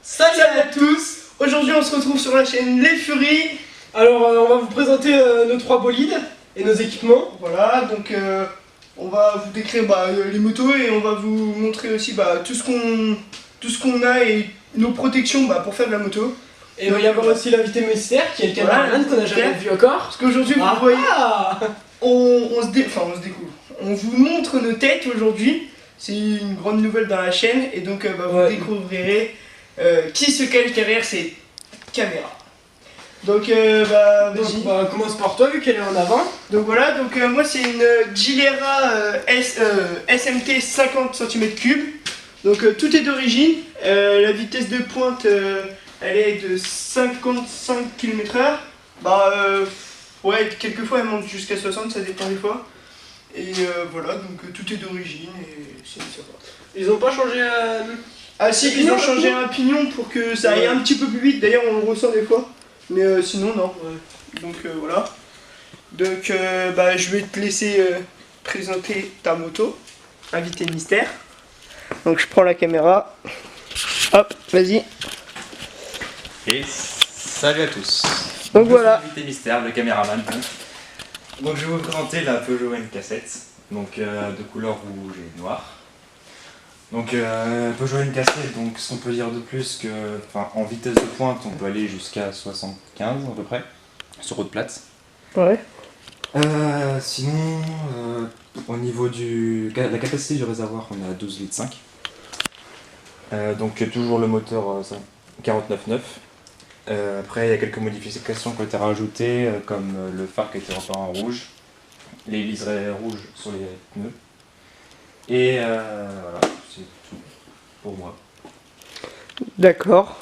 Salut à tous. Aujourd'hui on se retrouve sur la chaîne Les Furies. Alors on va vous présenter nos 3 bolides et nos équipements. Voilà, donc on va vous décrire les motos et on va vous montrer aussi tout ce qu'on a et nos protections pour faire de la moto. Et il va y avoir aussi l'invité mystère qui est le cameraman qu'on n'a jamais vu encore. Parce qu'aujourd'hui vous voyez, on se découvre. On vous montre nos têtes aujourd'hui. C'est une grande nouvelle dans la chaîne et donc vous découvrirez qui se cache derrière ces caméras. Donc vas-y. Donc, commence par toi vu qu'elle est en avant. Donc voilà, moi c'est une Gilera SMT 50 cm3. Donc tout est d'origine. La vitesse de pointe elle est de 55 km/h. Ouais, quelquefois elle monte jusqu'à 60, ça dépend des fois. Et voilà, donc tout est d'origine et c'est ça. Ils ont pas changé Ah si, ils ont changé un pignon pour que ça aille un petit peu plus vite, d'ailleurs on le ressent des fois. Mais sinon non. Donc voilà. Donc je vais te laisser présenter ta moto, invité mystère. Donc je prends la caméra. Hop, vas-y. Et salut à tous. Donc voilà. Invité mystère, le caméraman. Donc je vais vous présenter la Peugeot N-Cassette, donc de couleur rouge et noire. Donc Peugeot N-Cassette, donc ce qu'on peut dire de plus que, en vitesse de pointe, on peut aller jusqu'à 75 à peu près sur route plate. Ouais. Sinon, au niveau de la capacité du réservoir, on est à 12,5 litres. Donc toujours le moteur 49.9. Après, il y a quelques modifications qui ont été rajoutées, comme le phare qui a été repeint en rouge, les liserés rouges sur les pneus. Et voilà, c'est tout pour moi. D'accord.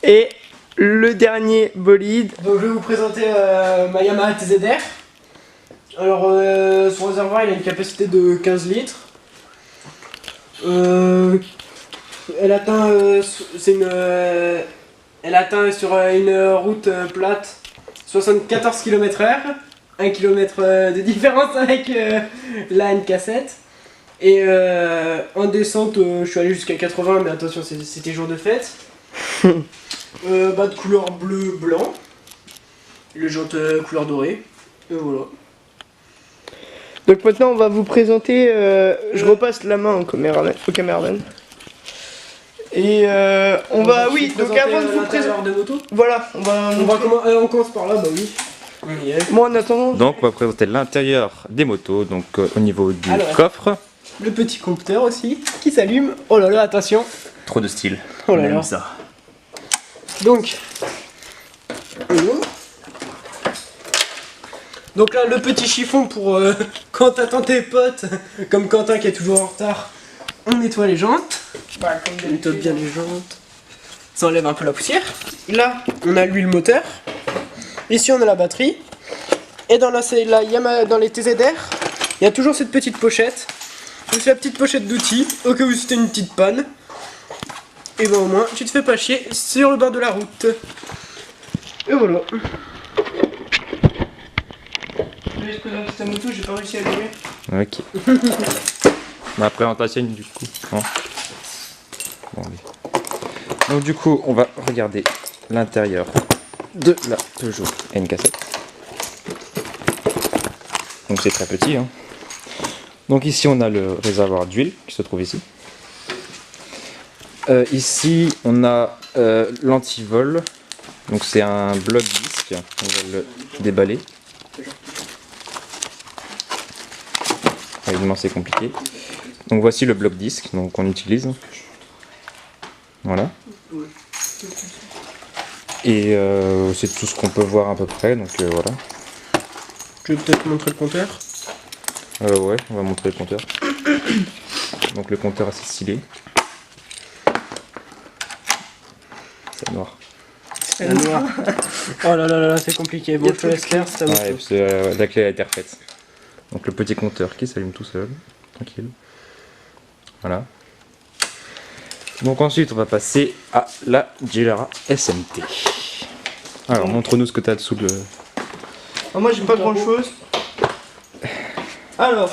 Et le dernier bolide. Donc je vais vous présenter ma Yamaha TZR. Alors son réservoir il a une capacité de 15 litres. Elle atteint sur une route plate 74 km/h, 1 km de différence avec la N-Cassette. Et en descente, je suis allé jusqu'à 80, mais attention, c'était jour de fête. De couleur bleu-blanc, les jantes couleur dorée, et voilà. Donc maintenant on va vous présenter, je repasse la main au caméraman. Et on va, donc avant de vous présenter de moto. Voilà, on commence par là, oui. Moi en attendant. Donc on va présenter l'intérieur des motos, donc au niveau du coffre. Le petit compteur aussi, qui s'allume. Oh là là, attention. Trop de style, Oh on là aime là. ça. Donc là, le petit chiffon pour quand t'attends tes potes, comme Quentin qui est toujours en retard, on nettoie les jantes. On nettoie bien les jantes. Ça enlève un peu la poussière. Là, on a l'huile moteur. Ici, on a la batterie. Et dans la Yamaha, dans les TZR, il y a toujours cette petite pochette. C'est la petite pochette d'outils, au cas où c'était une petite panne. Et au moins, tu te fais pas chier sur le bord de la route. Et voilà. Je vais te présenter ta moto, j'ai pas réussi à allumer. Ok. Ma présentation du coup. Bon. Bon, allez. Donc du coup, on va regarder l'intérieur de la Peugeot N-Cassette. Donc c'est très petit. Donc ici on a le réservoir d'huile qui se trouve ici. Ici on a l'antivol. Donc c'est un bloc disque. On va le déballer. tellement c'est compliqué. Donc voici le bloc disque donc qu'on utilise. Voilà. Et c'est tout ce qu'on peut voir à peu près, donc voilà. Je vais peut-être montrer le compteur. Ouais, on va montrer le compteur. Donc le compteur assez stylé. C'est noir. C'est noir. Oh là là là, c'est compliqué. Bon, je te laisse faire, c'est à Ouais, la clé a été refaite. Donc le petit compteur qui s'allume tout seul, tranquille. Voilà. Donc ensuite on va passer à la Gilera SMT. Alors montre-nous ce que tu as dessous de... Moi j'ai pas grand chose. Alors,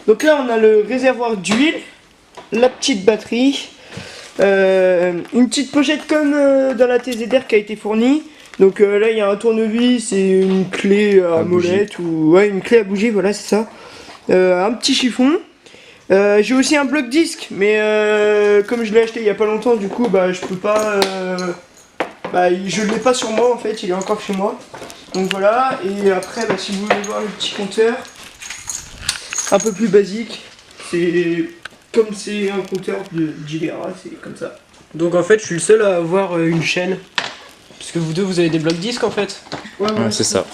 donc là on a le réservoir d'huile, la petite batterie, une petite pochette comme dans la TZR qui a été fournie. Donc là il y a un tournevis et une clé à molette ou ouais une clé à bougie, voilà c'est ça. Un petit chiffon. J'ai aussi un bloc disque, mais comme je l'ai acheté il y a pas longtemps, du coup bah je peux pas. Je l'ai pas sur moi en fait, il est encore chez moi. Donc voilà, et après bah, si vous voulez voir le petit compteur, un peu plus basique, c'est comme c'est un compteur de Gilera, c'est comme ça. Donc en fait, je suis le seul à avoir une chaîne. Parce que vous deux, vous avez des blocs disques en fait. Ouais, c'est ça.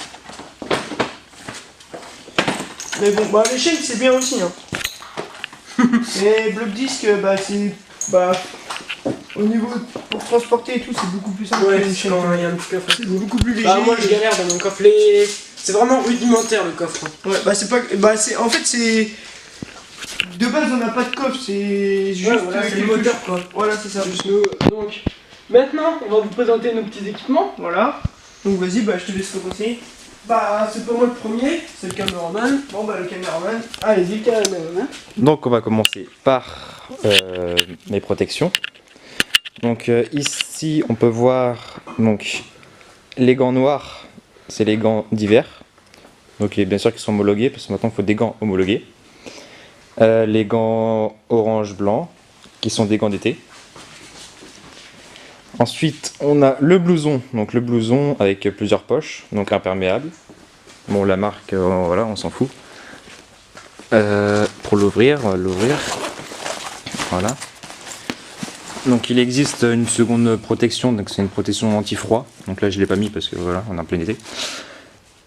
Mais bon, bah les chaînes c'est bien aussi. Hein. Les blocs disques, bah c'est. Bah. Au niveau pour transporter et tout, c'est beaucoup plus simple. Ouais, qu'une chaîne. quand il y a un petit coffre. C'est beaucoup plus léger. Bah, moi je galère dans mon coffre. C'est vraiment rudimentaire le coffre. Ouais, bah c'est pas. Bah c'est. En fait c'est. De base on n'a pas de coffre, c'est juste. Ouais, voilà, c'est le moteur quoi. Voilà, c'est ça. Juste nous. Donc, maintenant, on va vous présenter nos petits équipements. Voilà. Donc vas-y, bah je te laisse commencer. Bah, c'est pas moi le premier, c'est le caméraman. Bon bah le caméraman. Allez-y, le caméraman. Donc on va commencer par mes protections. Donc ici on peut voir donc les gants noirs, c'est les gants d'hiver. Donc bien sûr qu'ils sont homologués parce que maintenant il faut des gants homologués. Les gants orange-blanc qui sont des gants d'été. Ensuite on a le blouson, donc le blouson avec plusieurs poches, donc imperméable. Bon la marque, voilà on s'en fout. Pour l'ouvrir, on va l'ouvrir. Voilà. Donc il existe une seconde protection, donc c'est une protection anti-froid. Donc là je l'ai pas mis parce que voilà, on est en plein été.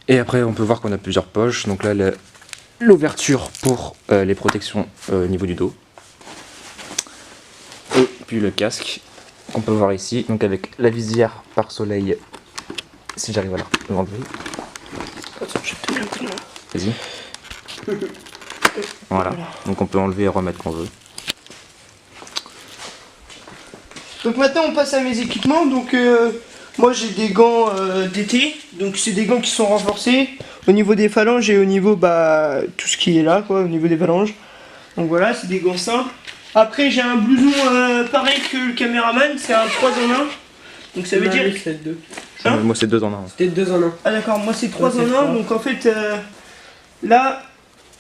Et après on peut voir qu'on a plusieurs poches. Donc là l'ouverture pour les protections au niveau du dos. Et puis le casque qu'on peut voir ici, donc avec la visière par soleil. Si j'arrive à l'enlever. Attends, je te mets un coup de main. Vas-y. Voilà, donc on peut enlever et remettre quand on veut. Donc maintenant on passe à mes équipements. Donc moi j'ai des gants d'été. Donc c'est des gants qui sont renforcés au niveau des phalanges et au niveau bah tout ce qui est là quoi, au niveau des phalanges. Donc voilà, c'est des gants simples. Après j'ai un blouson pareil que le caméraman, c'est un 3 en 1. Donc ça veut dire que c'est 2. Hein Moi c'est 2 en 1. C'était 2 en 1. Ah d'accord, moi c'est 3 Ouais, c'est en 1. 3. Donc en fait là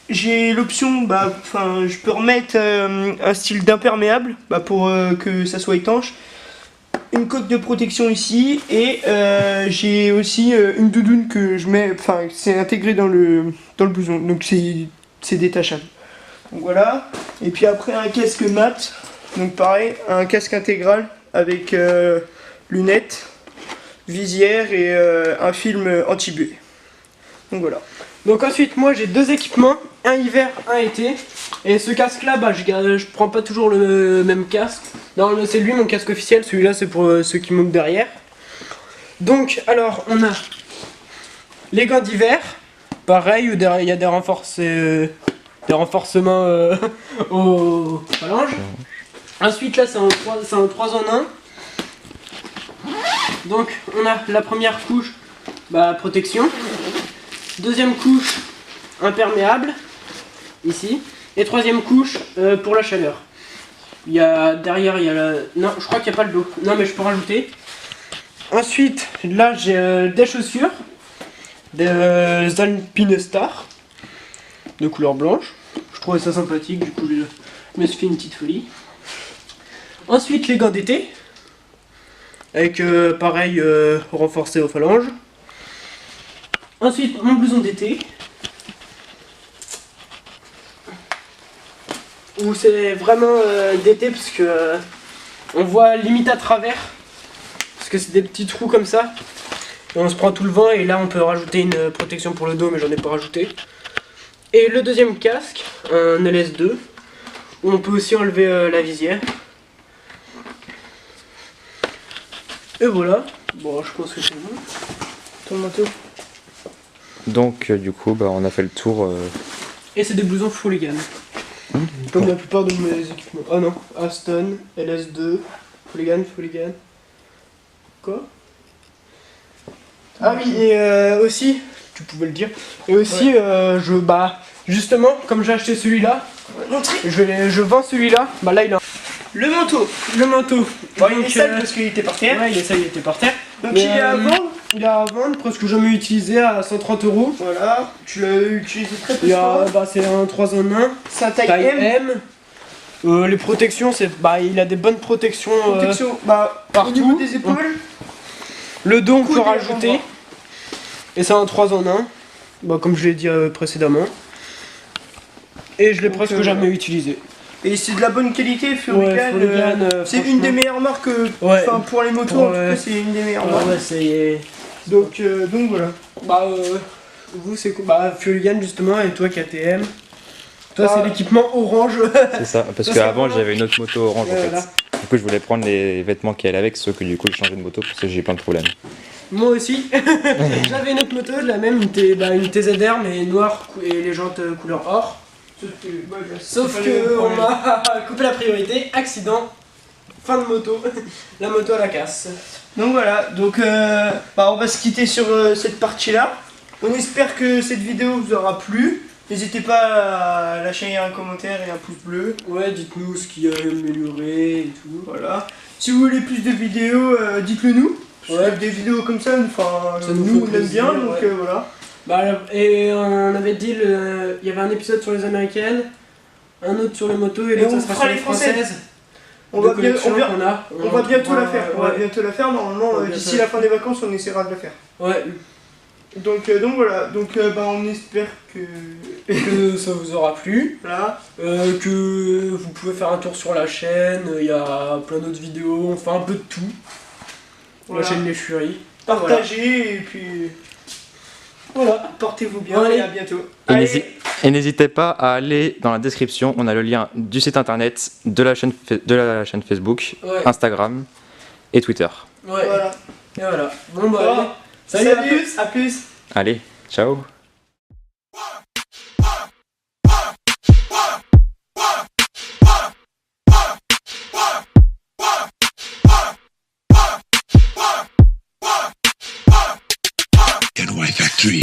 j'ai l'option, bah enfin je peux remettre un style d'imperméable bah, pour que ça soit étanche. Une coque de protection ici et j'ai aussi une doudoune que je mets, enfin c'est intégré dans le blouson, donc c'est détachable. Donc voilà, et puis après un casque mat, donc pareil, un casque intégral avec lunettes, visière et un film anti-buée. Donc voilà. Donc ensuite, moi j'ai 2 équipements, un hiver, un été. Et ce casque là, bah je prends pas toujours le même casque. Non, c'est lui mon casque officiel, celui-là c'est pour ceux qui montent derrière. Donc alors, on a les gants d'hiver. Pareil, il y a des renforcements aux phalanges. Ensuite là, c'est un 3 en 1. Donc on a la première couche, bah protection. Deuxième couche imperméable, ici. Et troisième couche pour la chaleur. Derrière, il y a la... Non, je crois qu'il n'y a pas le dos. Non, mais je peux rajouter. Ensuite, là, j'ai des chaussures. Des Alpinestar. De couleur blanche. Je trouvais ça sympathique, du coup, je me suis fait une petite folie. Ensuite, les gants d'été. Avec, pareil, renforcé aux phalanges. Ensuite, mon blouson d'été. où c'est vraiment d'été parce que on voit limite à travers. Parce que c'est des petits trous comme ça. Et on se prend tout le vent et là on peut rajouter une protection pour le dos mais j'en ai pas rajouté. Et le deuxième casque, un LS2, où on peut aussi enlever la visière. Et voilà, bon je pense que c'est bon. Ton manteau. Donc du coup on a fait le tour. Et c'est des blousons Fooligan. Comme la plupart de mes équipements. Ah non, Aston, LS2, Fooligan. Quoi? Ah oui, et aussi, tu pouvais le dire, et aussi justement, comme j'ai acheté celui-là, je vends celui-là, bah là il a Le manteau. Bon, il est sale parce qu'il était par terre. Ouais, il était par terre. Donc Mais, il est à vendre. Il est à vendre, presque jamais utilisé à 130 €. Voilà, tu l'as utilisé très peu. C'est un 3 en 1, C'est un taille taille M. M. Les protections, il a des bonnes protections. Protection, au partout. niveau des épaules. Le dos on peut Coude et rajouter. avant-bras. Et c'est un 3 en 1. Comme je l'ai dit précédemment. Et je l'ai Donc, presque jamais utilisé. Et c'est de la bonne qualité, Fooligan. C'est une des meilleures marques pour les motos, en tout cas c'est une des meilleures marques. Donc voilà. Vous c'est quoi? Fooligan justement, et toi KTM. Toi c'est l'équipement orange. C'est ça, parce Ça, qu'avant c'est j'avais une autre moto orange en voilà. fait. Du coup je voulais prendre les vêtements qui allaient avec, sauf que du coup j'ai changé de moto parce que j'ai plein de problèmes. Moi aussi. J'avais une autre moto, je la même, une TZR mais noire et les jantes couleur or. Sauf que on m'a coupé la priorité, accident, fin de moto, la moto à la casse. Donc voilà, on va se quitter sur cette partie là. On espère que cette vidéo vous aura plu. N'hésitez pas à lâcher un commentaire et un pouce bleu. Ouais, dites-nous ce qui a amélioré et tout. Voilà. Si vous voulez plus de vidéos, dites-le nous. Ouais. Des vidéos comme ça, Ça nous nous fait on aime bien, plaisir, donc ouais. voilà. Et on avait dit, il y avait un épisode sur les américaines, un autre sur les motos et l'autre on ça sera fera sur les les françaises. françaises. On va qu'on a. On va bientôt la faire. On va Ouais. bientôt la faire. Normalement, On va d'ici bientôt la fin des vacances, on essaiera de la faire. Ouais. Donc voilà. On espère Que ça vous aura plu. voilà. Que vous pouvez faire un tour sur la chaîne, il y a plein d'autres vidéos, on fait un peu de tout. Voilà. La chaîne Les Furies. Partagez et puis Voilà. portez-vous bien Allez. et à bientôt. Et n'hésitez pas à aller dans la description, on a le lien du site internet, de la chaîne Facebook, Ouais. Instagram et Twitter. Ouais. Voilà. Et voilà. Bon bah Voilà. allez. Salut, à plus. À plus. Allez, ciao. Factory.